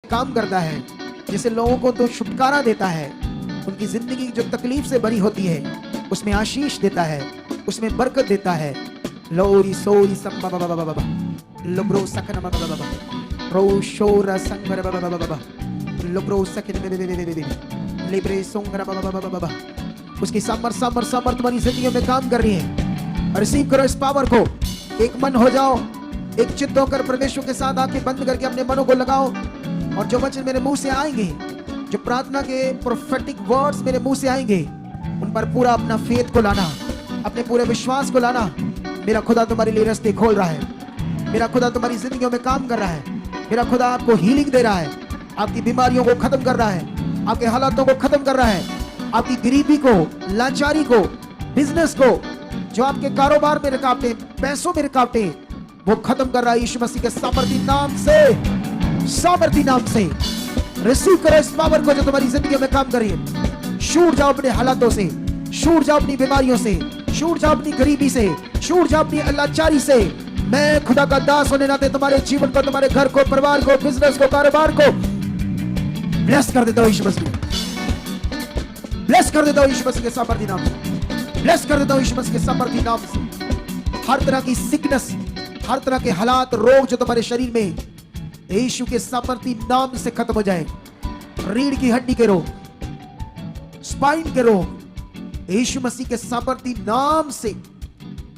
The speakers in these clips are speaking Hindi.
काम करता है, जिसे लोगों को तो छुटकारा देता है, उनकी जिंदगी जो तकलीफ से भरी होती है उसमें आशीष देता है, उसमें बरकत देता है। लोरी सोरी संबा बाबा बाबा लोब्रो सकन बाबा बाबा रो शोरा संगर बाबा बाबा बाबा लोब्रो सकन बे लिब्रे सोंगर बाबा बाबा बाबा। उसकी सामर्थ तुम्हारी जिंदगी में काम कर रही है। रिसीव करो इस पावर को। एक मन हो जाओ, एक चित्त होकर परमेश्वर के साथ आंखें बंद करके अपने मनों को लगाओ, और जो वचन मेरे मुंह से आएंगे, जो प्रार्थना के प्रोफेटिक वर्ड्स मेरे मुंह से आएंगे, उन पर पूरा अपना फेथ को लाना, अपने पूरे विश्वास को लाना। मेरा खुदा तुम्हारे लिए रास्ते खोल रहा है, मेरा खुदा तुम्हारी जिंदगियों में काम कर रहा है, मेरा खुदा आपको हीलिंग दे रहा है, आपकी बीमारियों को खत्म कर रहा है, आपके हालातों को खत्म कर रहा है, आपकी गरीबी को, लाचारी को, बिजनेस को, जो आपके कारोबार में रुकावटें, पैसों में रुकावटें, वो खत्म कर रहा है यीशु मसीह के सामर्थी नाम से। सामर्थी नाम से रिसीव करो इस पावर को जो तुम्हारी जिंदगी में काम कर रही है। छूट जाओ अपने हालातों से, छूट जाओ अपनी बीमारियों से, छूट जाओ अपनी गरीबी से, छूट जाओ अपनी लाचारी से। मैं खुदा का दास होने नाते तुम्हारे जीवन को, तुम्हारे घर को, परिवार को, बिजनेस को, कारोबार को ब्लेस कर देता हूं यीशु मसीह, ब्लेस कर देता हूं यीशु मसीह के सामर्थी नाम से, ब्लेस कर देता हूं यीशु मसीह के सामर्थी नाम से। हर तरह की सिकनेस, हर तरह के हालात, रोग जो तुम्हारे शरीर में, यीशु के सामर्थी नाम से खत्म हो जाए। रीढ़ की हड्डी के रोग, स्पाइन के रोग, यीशु मसीह के सामर्थी नाम से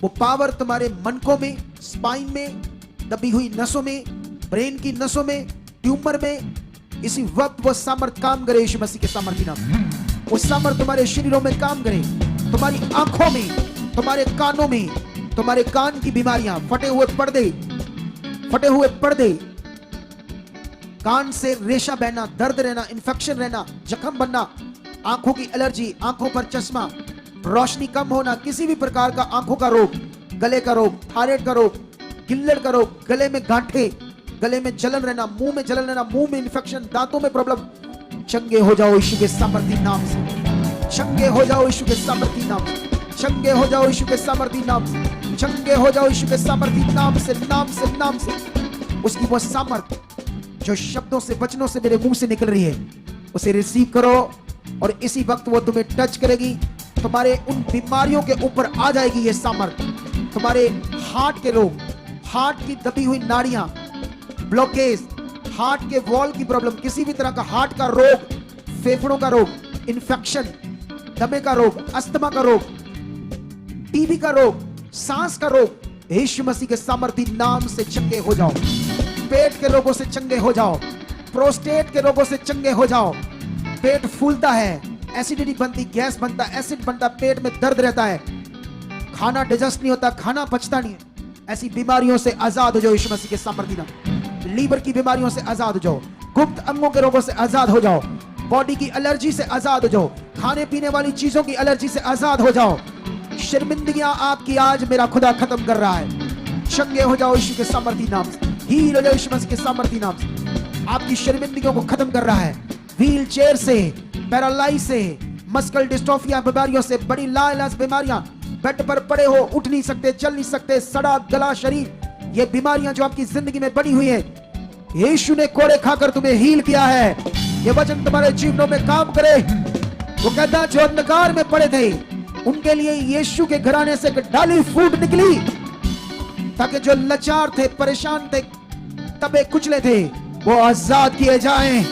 वो पावर तुम्हारे मनकों में, स्पाइन में, दबी हुई नसों में, ब्रेन की नसों में, ट्यूमर में, इसी वक्त वो सामर्थ काम करे यीशु मसीह के सामर्थी नाम। वो सामर्थ तुम्हारे शरीरों में काम करे, तुम्हारी आंखों में, तुम्हारे कानों में, तुम्हारे कान की बीमारियां, फटे हुए पर्दे, कान से रेशा बहना, दर्द रहना, इन्फेक्शन रहना, जख्म बनना, आंखों की एलर्जी, आंखों पर चश्मा, रोशनी कम होना, किसी भी प्रकार का आंखों का रोग, गले का रोग, थायराइड का रोग, गिल्लड़ का रोग, गले में गांठे, गले में जलन रहना, मुंह में जलन रहना, मुंह में इन्फेक्शन, दांतों में प्रॉब्लम, चंगे हो जाओ यीशु के सामर्थी नाम से, चंगे हो जाओ यीशु के सामर्थी नाम से, चंगे हो जाओ यीशु के सामर्थी नाम से, चंगे हो जाओ यीशु के सामर्थी नाम से, नाम से, नाम से। उसकी वो सामर्थ जो शब्दों से, वचनों से मेरे मुंह से निकल रही है, उसे रिसीव करो, और इसी वक्त वो तुम्हें टच करेगी। तुम्हारे उन बीमारियों के ऊपर आ जाएगी ये सामर्थ। तुम्हारे हार्ट के रोग, हार्ट की दबी हुई नाड़ियां, ब्लॉकेज, हार्ट के वॉल की प्रॉब्लम, किसी भी तरह का हार्ट का रोग, फेफड़ों का रोग, इन्फेक्शन, दमे का रोग, अस्थमा का रोग, टीबी का रोग, सांस का रोग, यीशु मसीह के सामर्थी नाम से चंगे हो जाओ। पेट के रोगों से चंगे हो जाओ, प्रोस्टेट के रोगों से चंगे हो जाओ। पेट फूलता है, एसिडिटी बनती, गैस बनता, एसिड बनता, पेट में दर्द रहता है, खाना डाइजेस्ट नहीं होता, खाना पचता नहीं है, ऐसी बीमारियों से आजाद हो जाओ यीशु मसीह के सामर्थी नाम। लीवर की बीमारियों से आजाद हो जाओ, गुप्त अंगों के रोगों से आजाद हो जाओ, बॉडी की एलर्जी से आजाद हो जाओ, खाने पीने वाली चीजों की एलर्जी से आजाद हो जाओ। शर्मिंदगियां आपकी आज मेरा खुदा खत्म कर रहा है। चंगे हो जाओ यीशु के सामर्थी नाम से, हील हो जाओ यीशु मसीह के सामर्थी नाम से। आपकी शर्मिंदगियों को खत्म कर रहा है। व्हील चेयर से, पैरालाइज से, मस्कुलर डिस्ट्रोफिया बीमारियों से, बड़ी लाइलाज बीमारियां, बेड पर पड़े हो, उठ नहीं सकते, चल नहीं सकते, सड़ा गला शरीर, ये बीमारियां जो आपकी जिंदगी में बनी हुई है, यीशु ने कोड़े खाकर तुम्हें हील किया है। ये वचन तुम्हारे जीवनों में काम करे। वो कहता जो अंधकार में पड़े थे उनके लिए यीशु के घराने से एक डाली फूट निकली, ताकि जो लाचार थे, परेशान थे, तबे कुचले थे, वो आजाद किए जाएं।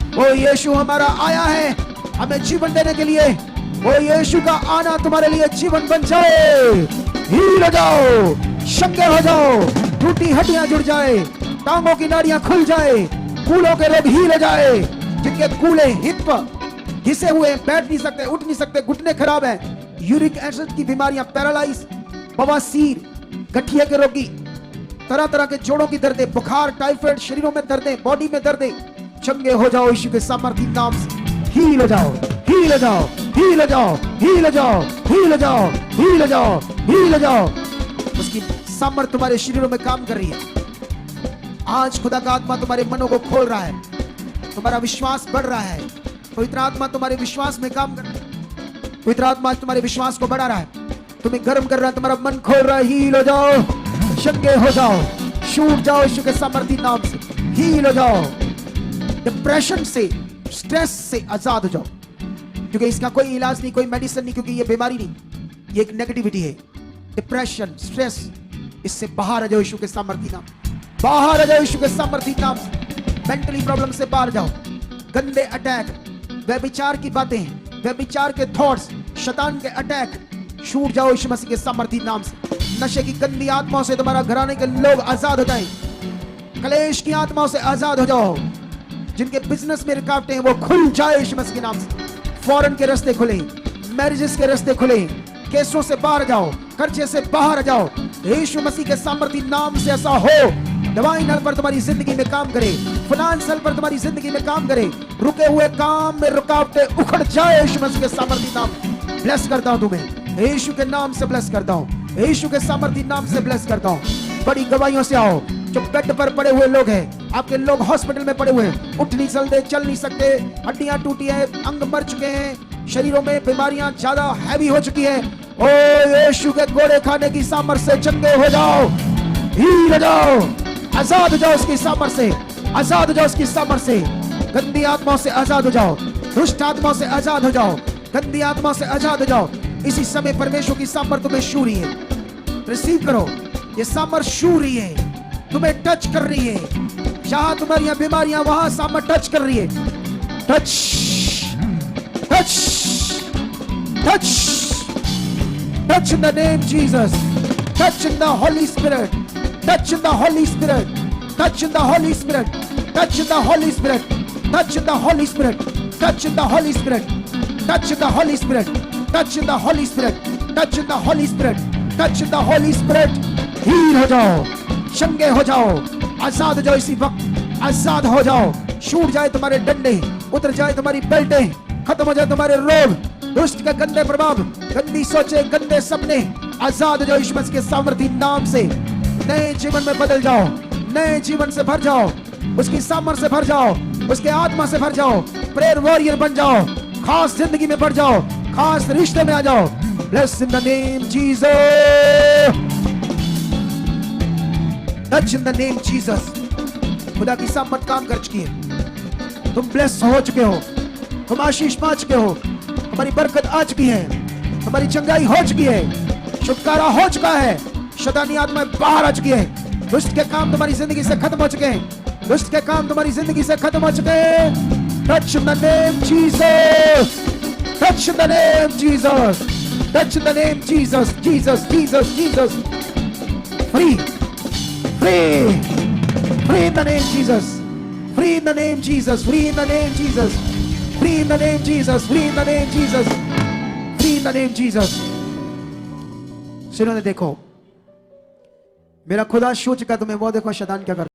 वो यीशु हमारा आया है हमें जीवन देने के लिए। वो यीशु का आना तुम्हारे लिए जीवन बन जाए। हील हो जाओ, शंगे हो जाओ, टूटी हड्डियां जुड़ जाए, टांगों की नाड़ियां खुल जाए, कूलों के रोग हील हो जाए। जिनके कूले, हिप घिसे हुए, बैठ नहीं सकते, उठ नहीं सकते, घुटने खराब है, यूरिक एसिड की बीमारियां, पैरालाइज, बवासीर, गठिया के रोगी, तरह तरह के जोड़ों की दर्दें, बुखार, टाइफाइड, शरीरों में दर्दें, बॉडी में दर्दें, चंगे हो जाओ यीशु के सामर्थी नाम से। हील हो जाओ, हील हो जाओ, हील हो जाओ, हील हो जाओ, हील हो जाओ, हील हो जाओ, हील हो जाओ। उसकी सामर्थ तुम्हारे शरीरों में काम कर रही है। आज खुदा का आत्मा तुम्हारे मनों को खोल रहा है, तुम्हारा विश्वास बढ़ रहा है। पवित्र आत्मा तुम्हारे विश्वास में काम कर रहा है। पवित्र आत्मा तुम्हारे विश्वास को बढ़ा रहा है, तुम्हें गर्म कर रहा है, तुम्हारा मन खोल रहा है। हील हो जाओ, चंगे हो जाओ, छूट जाओ यीशु के सामर्थी नाम से। हील हो जाओ, डिप्रेशन से, स्ट्रेस से आजाद हो जाओ, क्योंकि इसका कोई इलाज नहीं, कोई मेडिसिन नहीं, क्योंकि ये बीमारी नहीं, ये एक नेगेटिविटी है। डिप्रेशन, स्ट्रेस, इससे बाहर आ जाओ यीशु के सामर्थी नाम, बाहर आ जाओ यीशु के सामर्थी नाम। मेंटली प्रॉब्लम से बाहर जाओ, गंदे अटैक, व्यभिचार की बातें, व्यभिचार के थॉट्स, शैतान के अटैक, छूट जाओ यीशु मसीह के सामर्थी नाम से। नशे की गंदी आत्माओं से तुम्हारा घराने के लोग आजाद हो जाएं, कलेश की आत्माओं से आजाद हो जाओ, जिनके बिजनेस में रुकावटें हैं वो खुल जाए यीशु मसीह के नाम से। फॉरेन के रास्ते खुले, मैरिजेस के रास्ते खुले, केसों से बाहर जाओ, कर्जे से बाहर आ जाओ, यीशु मसीह के सामर्थी नाम से ऐसा हो। डिवाइन हेल्प पर तुम्हारी जिंदगी में काम करे, फाइनेंस हेल्प पर तुम्हारी जिंदगी में काम करे, रुके हुए काम में रुकावटें उखड़ जाए यीशु मसीह के सामर्थी नाम। ब्लेस करता हूं तुम्हें यीशु के नाम से, ब्लेस करता हूं यीशु के सामर्थी नाम से, ब्लेस करता हूं। बड़ी गवाहियों से आओ। जो बेड पर पड़े हुए लोग हैं, आपके लोग हॉस्पिटल में पड़े हुए हैं, उठ नहीं सकते, चल नहीं सकते, हड्डियां टूटी है, अंग मर चुके हैं, शरीरों में बीमारियां ज्यादा हैवी हो चुकी है, ओ यीशु के घोड़े खाने की सामर्थ से चंगे हो जाओ, हील हो जाओ, आजाद हो जाओ उसकी सामर्थ से, आजाद हो जाओ उसकी सामर्थ से। गंदी आत्माओं से आजाद हो जाओ, दुष्ट आत्माओं से आजाद हो जाओ, गंदी आत्माओं से आजाद हो जाओ। इसी समय परमेश्वर की सामर्थ तुम्हें छू रही है, रिसीव करो। ये सामर्थ छू रही है, तुम्हें टच कर रही है, जहां तुम्हारी बीमारियां वहां सामर्थ टच कर रही है। Touch touch touch touch in the name Jesus, touch in the Holy Spirit, touch in the Holy Spirit, touch in the Holy Spirit, touch in the Holy Spirit, touch in the Holy Spirit, touch in the Holy Spirit, touch in the Holy Spirit, touch in the Holy Spirit, touch in the Holy Spirit, touch in the Holy Spirit. Heal हो जाओ, चंगे हो जाओ, आजाद हो जाओ, इसी वक्त आजाद हो जाओ। छूट जाए तुम्हारे डंडे, उतर जाए तुम्हारी बेल्टें, खत्म हो जाए तुम्हारे रोग, दुष्ट के गंदे प्रभाव, गंदी सोचे, गंदे सपने। आजाद हो जाओ यीशु मसीह के सामर्थी नाम से। नए जीवन में बदल जाओ, नए जीवन से भर जाओ, उसकी सामर्थ से भर जाओ, उसके आत्मा से भर जाओ, प्रेयर वॉरियर बन जाओ, खास जिंदगी में बढ़ जाओ, खास रिश्ते में आ जाओ। Bless in the name Jesus, touch in the name Jesus. खुदा की सामर्थ काम कर चुकी है, तुम ब्लेस हो चुके हो, तुम आशीष पा चुके हो, तुम्हारी बरकत आ चुकी है, तुम्हारी चंगाई हो चुकी है, छुटकारा हो चुका है, शैतानी आत्मा बाहर आ चुकी है, दुष्ट के काम तुम्हारी जिंदगी से खत्म हो चुके हैं, दुष्ट के काम तुम्हारी जिंदगी से खत्म हो चुके हैं। Touch in the name Jesus, touch in the name Jesus, touch in the name Jesus, Jesus Jesus Jesus. Free free, free in the name Jesus, free in the name Jesus, free in the name Jesus, free in the name Jesus, free in the name Jesus, free in the name Jesus। सुनो ने देखो, मेरा खुदा छू चुका तुम्हें, वो देखो शैतान क्या कर